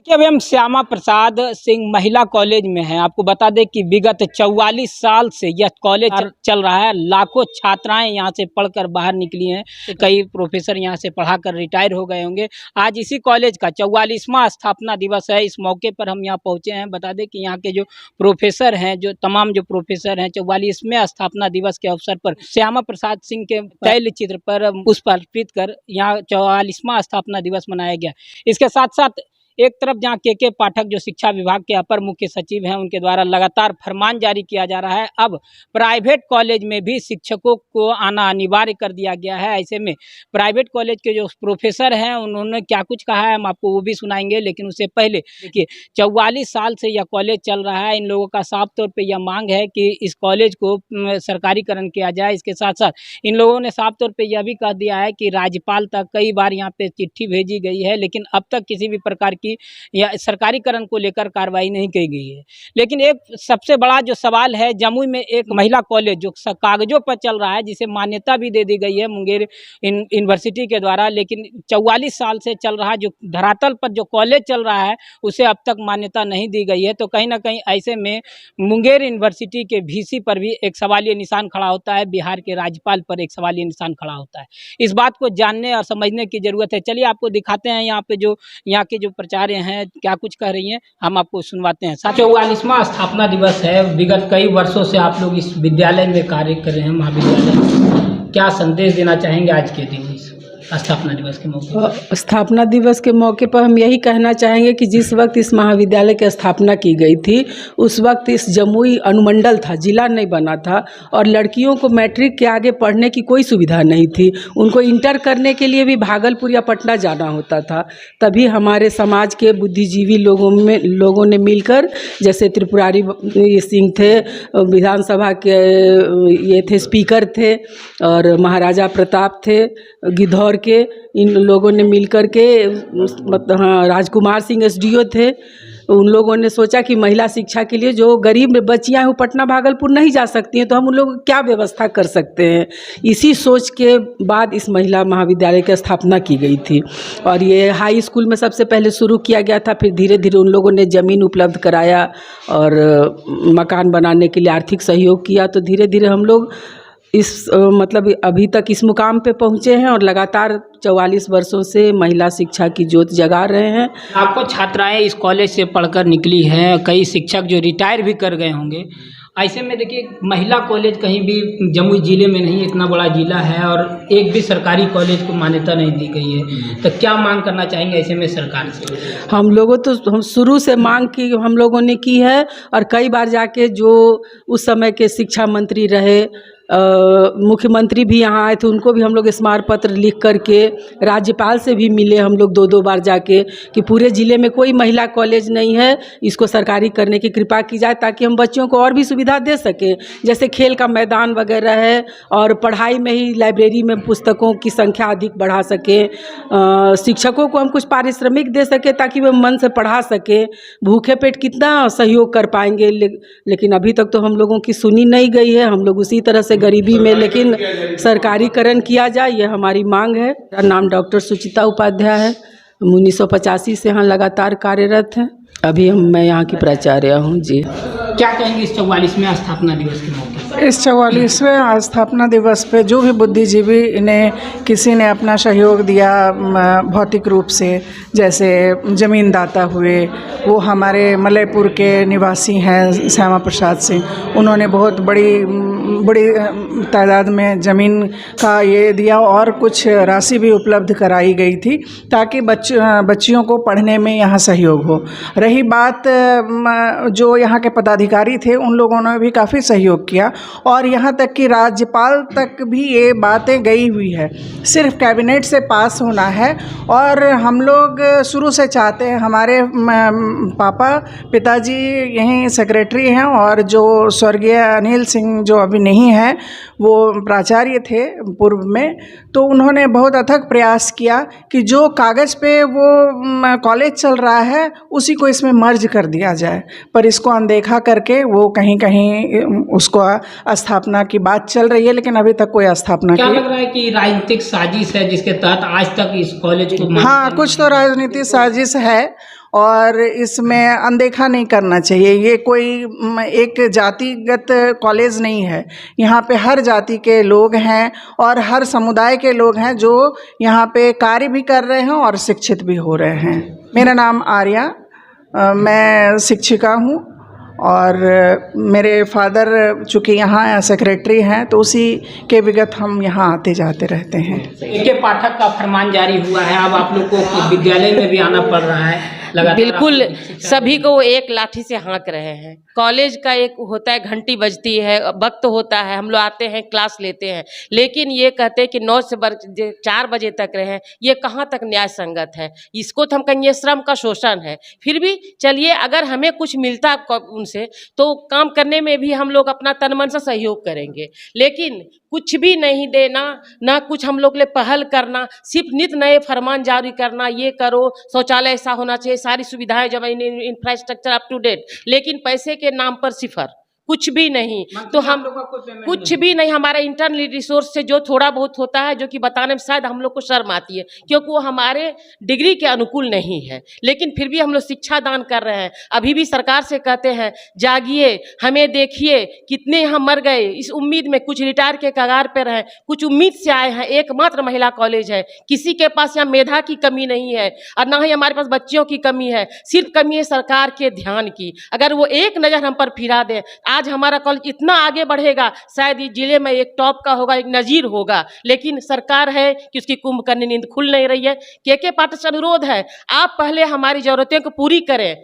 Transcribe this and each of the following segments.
कि अभी हम श्यामा प्रसाद सिंह महिला कॉलेज में हैं। आपको बता दें कि विगत 44 साल से यह कॉलेज चल रहा है। लाखों छात्राएं यहां से पढ़कर बाहर निकली हैं। कई प्रोफेसर यहां से पढ़ाकर रिटायर हो गए होंगे। आज इसी कॉलेज का 44वां स्थापना दिवस है। इस मौके पर हम यहां पहुंचे हैं। बता दें कि यहाँ के जो प्रोफेसर हैं, जो तमाम जो प्रोफेसर हैं, 44वें स्थापना दिवस के अवसर पर श्यामा प्रसाद सिंह के तैल चित्र पर पुष्प अर्पित कर यहाँ 44वां स्थापना दिवस मनाया गया। इसके साथ साथ एक तरफ जहां के पाठक जो शिक्षा विभाग के अपर मुख्य सचिव हैं, उनके द्वारा लगातार फरमान जारी किया जा रहा है। अब प्राइवेट कॉलेज में भी शिक्षकों को आना अनिवार्य कर दिया गया है। ऐसे में प्राइवेट कॉलेज के जो प्रोफेसर हैं, उन्होंने क्या कुछ कहा है हम आपको वो भी सुनाएंगे। लेकिन उससे पहले देखिए, 44 साल से यह कॉलेज चल रहा है। इन लोगों का साफ तौर पर यह मांग है कि इस कॉलेज को सरकारीकरण किया जाए। इसके साथ साथ इन लोगों ने साफ तौर पर यह भी कह दिया है कि राज्यपाल तक कई बार यहाँ पे चिट्ठी भेजी गई है, लेकिन अब तक किसी भी प्रकार की या सरकारीकरण को लेकर कार्रवाई नहीं की गई है। लेकिन एक सबसे बड़ा जो सवाल है, जमुई में एक महिला कॉलेज जो कागजों पर चल रहा है, जिसे मान्यता भी दे दी गई है मुंगेर यूनिवर्सिटी के द्वारा, लेकिन 44 साल से चल रहा जो धरातल पर जो कॉलेज चल रहा है, उसे अब तक मान्यता नहीं दी गई है। तो कहीं ना कहीं ऐसे में मुंगेर यूनिवर्सिटी के वीसी पर भी एक सवालिया निशान खड़ा होता है, बिहार के राज्यपाल पर एक सवालिया निशान खड़ा होता है। इस बात को जानने और समझने की जरूरत है। चलिए आपको दिखाते हैं यहाँ पे जो यहाँ के जो प्राचार्य हैं क्या कुछ कह रही हैं, हम आपको सुनवाते हैं। 44वां स्थापना दिवस है। विगत कई वर्षों से आप लोग इस विद्यालय में कार्य कर रहे हैं, महाविद्यालय। क्या संदेश देना चाहेंगे आज के दिन इस स्थापना दिवस के मौके पर? स्थापना दिवस के मौके पर हम यही कहना चाहेंगे कि जिस वक्त इस महाविद्यालय की स्थापना की गई थी, उस वक्त इस जमुई अनुमंडल था, जिला नहीं बना था, और लड़कियों को मैट्रिक के आगे पढ़ने की कोई सुविधा नहीं थी। उनको इंटर करने के लिए भी भागलपुर या पटना जाना होता था। तभी हमारे समाज के बुद्धिजीवी लोगों ने मिलकर, जैसे त्रिपुरारी सिंह थे, विधानसभा के ये थे स्पीकर थे, और महाराजा प्रताप थे गिद्धौर के, इन लोगों ने मिलकर के, मतलब हाँ, राजकुमार सिंह एसडीओ थे, उन लोगों ने सोचा कि महिला शिक्षा के लिए जो गरीब बच्चियां हैं वो पटना भागलपुर नहीं जा सकती हैं, तो हम उन लोग क्या व्यवस्था कर सकते हैं। इसी सोच के बाद इस महिला महाविद्यालय की स्थापना की गई थी। और ये हाई स्कूल में सबसे पहले शुरू किया गया था, फिर धीरे धीरे उन लोगों ने ज़मीन उपलब्ध कराया और मकान बनाने के लिए आर्थिक सहयोग किया। तो धीरे धीरे हम लोग इस मतलब अभी तक इस मुकाम पे पहुँचे हैं और लगातार 44 वर्षों से महिला शिक्षा की ज्योत जगा रहे हैं। आपको छात्राएं इस कॉलेज से पढ़कर निकली हैं, कई शिक्षक जो रिटायर भी कर गए होंगे। ऐसे में देखिए, महिला कॉलेज कहीं भी जमुई जिले में नहीं, इतना बड़ा जिला है, और एक भी सरकारी कॉलेज को मान्यता नहीं दी गई है। तो क्या मांग करना चाहेंगे ऐसे में सरकार से? हम शुरू से मांग की हम लोगों ने की है, और कई बार जाके जो उस समय के शिक्षा मंत्री रहे, मुख्यमंत्री भी यहाँ आए थे, उनको भी हम लोग स्मारक पत्र लिख करके, राज्यपाल से भी मिले हम लोग 2-2 बार जाके, कि पूरे ज़िले में कोई महिला कॉलेज नहीं है, इसको सरकारी करने की कृपा की जाए, ताकि हम बच्चियों को और भी सुविधा दे सकें, जैसे खेल का मैदान वगैरह है, और पढ़ाई में ही लाइब्रेरी में पुस्तकों की संख्या अधिक बढ़ा सकें, शिक्षकों को हम कुछ पारिश्रमिक दे सकें ताकि वे मन से पढ़ा सकें। भूखे पेट कितना सहयोग कर पाएंगे, लेकिन अभी तक तो हम लोगों की सुनी नहीं गई है। हम लोग उसी तरह से गरीबी में, लेकिन सरकारीकरण किया जाए, यह हमारी मांग है। मेरा नाम डॉक्टर सुचिता उपाध्याय है, 1985 से यहाँ लगातार कार्यरत हैं। अभी मैं यहाँ की प्राचार्य हूँ जी। क्या कहेंगे इस 44वें स्थापना दिवस के मौके पर? इस 44वें स्थापना दिवस पे जो भी बुद्धिजीवी ने किसी ने अपना सहयोग दिया भौतिक रूप से, जैसे ज़मीन दाता हुए, वो हमारे मलयपुर के निवासी हैं श्यामा प्रसाद सिंह, उन्होंने बहुत बड़ी तादाद में ज़मीन का ये दिया, और कुछ राशि भी उपलब्ध कराई गई थी ताकि बच्चियों को पढ़ने में यहाँ सहयोग हो। रही बात जो यहाँ के पदाधिकारी थे, उन लोगों ने भी काफ़ी सहयोग किया, और यहाँ तक कि राज्यपाल तक भी ये बातें गई हुई है। सिर्फ कैबिनेट से पास होना है, और हम लोग शुरू से चाहते हैं, हमारे पिताजी यहीं सेक्रेटरी हैं, और जो स्वर्गीय अनिल सिंह जो अभी नहीं है, वो प्राचार्य थे पूर्व में, तो उन्होंने बहुत अथक प्रयास किया कि जो कागज़ पे वो कॉलेज चल रहा है उसी को इसमें मर्ज कर दिया जाए, पर इसको अनदेखा करके वो कहीं कहीं उसको स्थापना की बात चल रही है, लेकिन अभी तक कोई स्थापना क्या लग रहा है कि राजनीतिक साजिश है जिसके तहत आज तक इस कॉलेज को? हाँ, कुछ तो राजनीतिक साजिश है, और इसमें अनदेखा नहीं करना चाहिए। ये कोई एक जातिगत कॉलेज नहीं है, यहाँ पे हर जाति के लोग हैं और हर समुदाय के लोग हैं जो यहाँ पे कार्य भी कर रहे हैं और शिक्षित भी हो रहे हैं। मेरा नाम आर्या, मैं शिक्षिका हूँ और मेरे फादर चूँकि यहाँ सेक्रेटरी हैं तो उसी के विगत हम यहाँ आते जाते रहते हैं। के पाठक का फरमान जारी हुआ है, अब आप लोग को विद्यालय में भी आना पड़ रहा है लगातार। बिल्कुल, सभी को वो एक लाठी से हाँक रहे हैं। कॉलेज का एक होता है, घंटी बजती है, वक्त होता है, हम लोग आते हैं, क्लास लेते हैं, लेकिन ये कहते हैं कि 9 से 4 बजे तक रहें, ये कहाँ तक न्याय संगत है? इसको तो हम कहेंगे श्रम का शोषण है। फिर भी चलिए, अगर हमें कुछ मिलता उनसे तो काम करने में भी हम लोग अपना तन मन से सहयोग करेंगे, लेकिन कुछ भी नहीं देना, ना कुछ हम लोग ले पहल करना, सिर्फ नित नए फरमान जारी करना, ये करो, शौचालय ऐसा होना चाहिए, सारी सुविधाएं जब इंफ्रास्ट्रक्चर अप टू डेट, लेकिन पैसे के नाम पर सिफर, कुछ भी नहीं। तो हम कुछ भी नहीं, हमारा इंटरनल रिसोर्स से जो थोड़ा बहुत होता है, जो कि बताने में शायद हम लोग को शर्म आती है, क्योंकि वो हमारे डिग्री के अनुकूल नहीं है, लेकिन फिर भी हम लोग शिक्षा दान कर रहे हैं। अभी भी सरकार से कहते हैं, जागिए, हमें देखिए, कितने हम मर गए इस उम्मीद में, कुछ रिटायर के कगार पर हैं, कुछ उम्मीद से आए हैं। एकमात्र महिला कॉलेज है, किसी के पास यहाँ मेधा की कमी नहीं है और ना ही हमारे पास बच्चियों की कमी है, सिर्फ कमी है सरकार के ध्यान की। अगर वो एक नज़र हम पर फिरा दें, आज हमारा कॉलेज इतना आगे बढ़ेगा, शायद इस जिले में एक टॉप का होगा, एक नजीर होगा, लेकिन सरकार है कि उसकी कुंभकर्ण नींद खुल नहीं रही है। के पाठक से अनुरोध है, आप पहले हमारी जरूरतें को पूरी करें।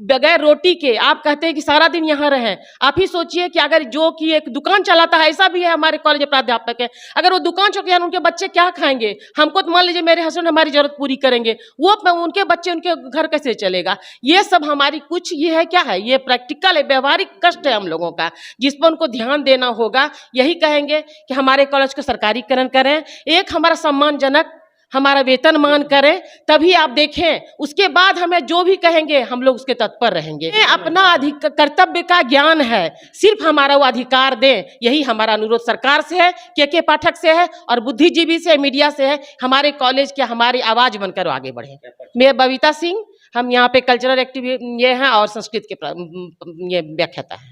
बगैर रोटी के आप कहते हैं कि सारा दिन यहाँ रहें, आप ही सोचिए कि अगर जो कि एक दुकान चलाता है, ऐसा भी है हमारे कॉलेज प्राध्यापक है, अगर वो दुकान चौके उनके बच्चे क्या खाएंगे? हमको तो मान लीजिए मेरे हस्बैंड हमारी जरूरत पूरी करेंगे, वो उनके बच्चे उनके घर कैसे चलेगा? ये सब हमारी कुछ ये है, क्या है, ये प्रैक्टिकल है, व्यवहारिक कष्ट है हम लोगों का, जिस पर उनको ध्यान देना होगा। यही कहेंगे कि हमारे कॉलेज को सरकारीकरण करें, एक हमारा सम्मानजनक हमारा वेतनमान करें, तभी आप देखें, उसके बाद हमें जो भी कहेंगे हम लोग उसके तत्पर रहेंगे। अपना कर्तव्य का ज्ञान है, सिर्फ हमारा वो अधिकार दें, यही हमारा अनुरोध सरकार से है, के पाठक से है और बुद्धिजीवी से, मीडिया से है। हमारे कॉलेज के हमारी आवाज बनकर आगे बढ़े। मैं बबीता सिंह, हम यहाँ पे कल्चरल एक्टिव ये हैं और संस्कृत के ये व्याख्याता है।